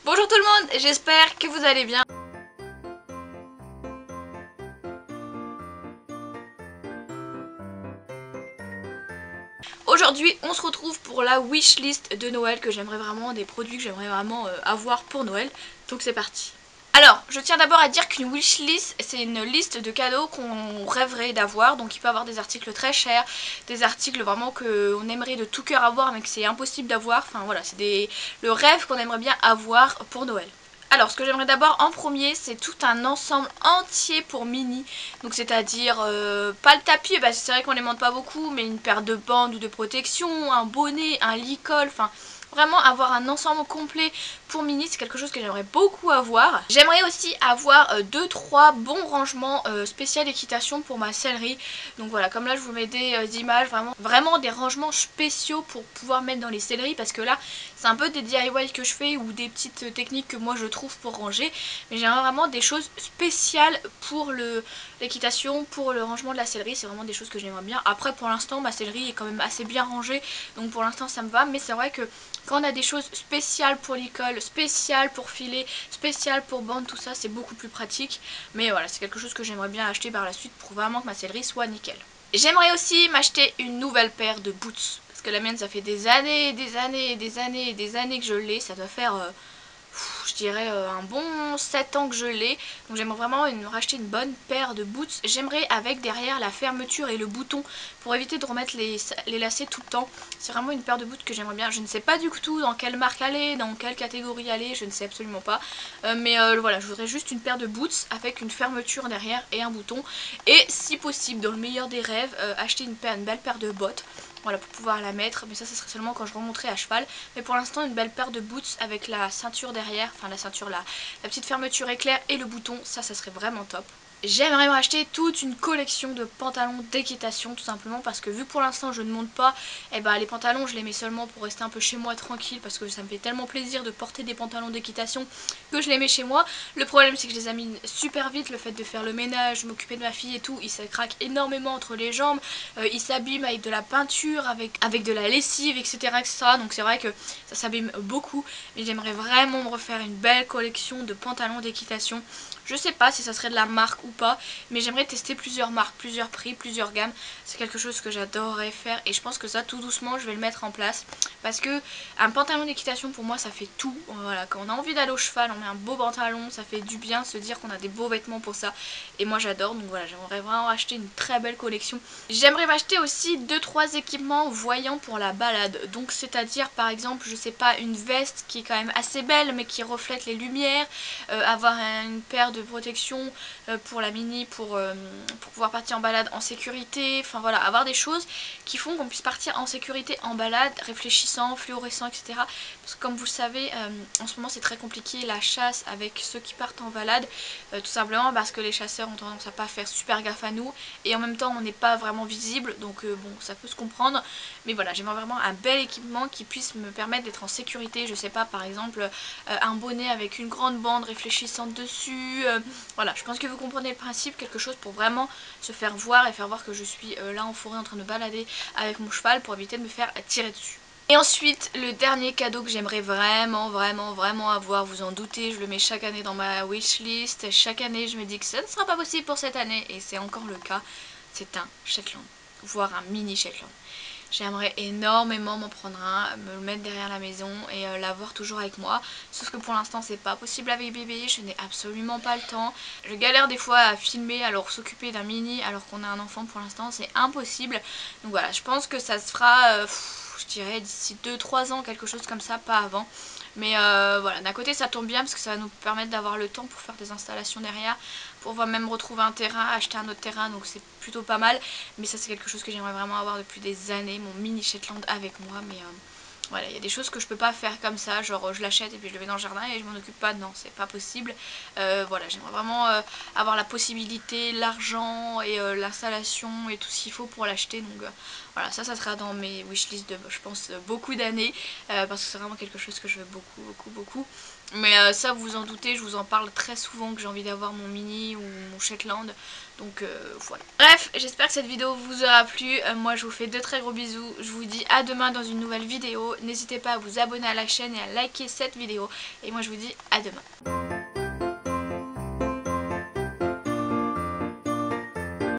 Bonjour tout le monde, j'espère que vous allez bien. Aujourd'hui on se retrouve pour la wishlist de Noël que j'aimerais vraiment, des produits que j'aimerais vraiment avoir pour Noël. Donc c'est parti. Alors, je tiens d'abord à dire qu'une wishlist, c'est une liste de cadeaux qu'on rêverait d'avoir. Donc il peut y avoir des articles très chers, des articles vraiment qu'on aimerait de tout cœur avoir mais que c'est impossible d'avoir. Enfin voilà, c'est le rêve qu'on aimerait bien avoir pour Noël. Alors ce que j'aimerais d'abord en premier, c'est tout un ensemble entier pour Mini. Donc c'est-à-dire pas le tapis, parce que c'est vrai qu'on les monte pas beaucoup, mais une paire de bandes ou de protection, un bonnet, un lit-col, enfin vraiment avoir un ensemble complet pour Mini, c'est quelque chose que j'aimerais beaucoup avoir. J'aimerais aussi avoir 2-3 bons rangements spécial équitation pour ma sellerie. Donc voilà, comme là je vous mets des images, vraiment des rangements spéciaux pour pouvoir mettre dans les selleries, parce que là c'est un peu des DIY que je fais ou des petites techniques que moi je trouve pour ranger. Mais j'aimerais vraiment des choses spéciales pour l'équitation, pour le rangement de la sellerie. C'est vraiment des choses que j'aimerais bien. Après pour l'instant ma sellerie est quand même assez bien rangée, donc pour l'instant ça me va. Mais c'est vrai que quand on a des choses spéciales pour l'école, spéciales pour filet, spéciales pour bande, tout ça c'est beaucoup plus pratique. Mais voilà, c'est quelque chose que j'aimerais bien acheter par la suite pour vraiment que ma sellerie soit nickel. J'aimerais aussi m'acheter une nouvelle paire de boots. Parce que la mienne ça fait des années, des années, des années, des années que je l'ai. Ça doit faire je dirais un bon 7 ans que je l'ai. Donc j'aimerais vraiment racheter une bonne paire de boots. J'aimerais avec derrière la fermeture et le bouton pour éviter de remettre les lacets tout le temps. C'est vraiment une paire de boots que j'aimerais bien. Je ne sais pas du tout dans quelle marque aller, dans quelle catégorie aller, je ne sais absolument pas. Mais voilà, je voudrais juste une paire de boots avec une fermeture derrière et un bouton. Et si possible, dans le meilleur des rêves, acheter une belle paire de bottes. Voilà, pour pouvoir la mettre, mais ça serait seulement quand je remonterai à cheval. Mais pour l'instant une belle paire de boots avec la ceinture derrière, enfin la ceinture là, la petite fermeture éclair et le bouton, ça serait vraiment top. J'aimerais me racheter toute une collection de pantalons d'équitation, tout simplement parce que vu pour l'instant je ne monte pas, et les pantalons je les mets seulement pour rester un peu chez moi tranquille, parce que ça me fait tellement plaisir de porter des pantalons d'équitation que je les mets chez moi. Le problème c'est que je les amine super vite, le fait de faire le ménage, m'occuper de ma fille et tout, il se craque énormément entre les jambes, il s'abîme avec de la peinture, avec de la lessive, etc. Donc c'est vrai que ça s'abîme beaucoup, mais j'aimerais vraiment me refaire une belle collection de pantalons d'équitation. Je sais pas si ça serait de la marque ou pas, mais j'aimerais tester plusieurs marques, plusieurs prix, plusieurs gammes. C'est quelque chose que j'adorerais faire et je pense que ça tout doucement je vais le mettre en place. Parce que un pantalon d'équitation pour moi ça fait tout. Voilà, quand on a envie d'aller au cheval, on met un beau pantalon, ça fait du bien se dire qu'on a des beaux vêtements pour ça. Et moi j'adore, donc voilà, j'aimerais vraiment acheter une très belle collection. J'aimerais m'acheter aussi 2-3 équipements voyants pour la balade. Donc c'est-à-dire par exemple, je sais pas, une veste qui est quand même assez belle mais qui reflète les lumières, avoir une paire de protection pour la Mini pour pouvoir partir en balade en sécurité. Enfin voilà, avoir des choses qui font qu'on puisse partir en sécurité en balade, réfléchissant, fluorescent, etc. Parce que comme vous le savez, en ce moment c'est très compliqué la chasse avec ceux qui partent en balade, tout simplement parce que les chasseurs ont tendance à pas faire super gaffe à nous et en même temps on n'est pas vraiment visible, donc bon, ça peut se comprendre. Mais voilà, j'aimerais vraiment un bel équipement qui puisse me permettre d'être en sécurité. Je sais pas, par exemple un bonnet avec une grande bande réfléchissante dessus, voilà, je pense que vous comprenez le principe, quelque chose pour vraiment se faire voir et faire voir que je suis là en forêt en train de balader avec mon cheval pour éviter de me faire tirer dessus. Et ensuite, le dernier cadeau que j'aimerais vraiment avoir, vous en doutez, je le mets chaque année dans ma wishlist. Chaque année, je me dis que ça ne sera pas possible pour cette année, et c'est encore le cas. C'est un Shetland, voire un mini Shetland. J'aimerais énormément m'en prendre un, me le mettre derrière la maison et l'avoir toujours avec moi. Sauf que pour l'instant c'est pas possible avec bébé, je n'ai absolument pas le temps. Je galère des fois à filmer, alors s'occuper d'un mini alors qu'on a un enfant pour l'instant c'est impossible. Donc voilà, je pense que ça se fera, je dirais d'ici 2-3 ans, quelque chose comme ça, pas avant. Mais voilà, d'un côté ça tombe bien parce que ça va nous permettre d'avoir le temps pour faire des installations derrière, pour pouvoir même retrouver un terrain, acheter un autre terrain, donc c'est plutôt pas mal. Mais ça c'est quelque chose que j'aimerais vraiment avoir depuis des années, mon mini Shetland avec moi. Mais voilà, il y a des choses que je peux pas faire comme ça, genre je l'achète et puis je le mets dans le jardin et je m'en occupe pas, non c'est pas possible. Voilà, j'aimerais vraiment avoir la possibilité, l'argent et l'installation et tout ce qu'il faut pour l'acheter. Donc voilà, ça sera dans mes wishlists de je pense beaucoup d'années, parce que c'est vraiment quelque chose que je veux beaucoup. Mais ça vous en doutez, je vous en parle très souvent que j'ai envie d'avoir mon mini ou mon Shetland. Donc voilà. Bref, j'espère que cette vidéo vous aura plu. Moi je vous fais de très gros bisous. Je vous dis à demain dans une nouvelle vidéo. N'hésitez pas à vous abonner à la chaîne et à liker cette vidéo. Et moi je vous dis à demain.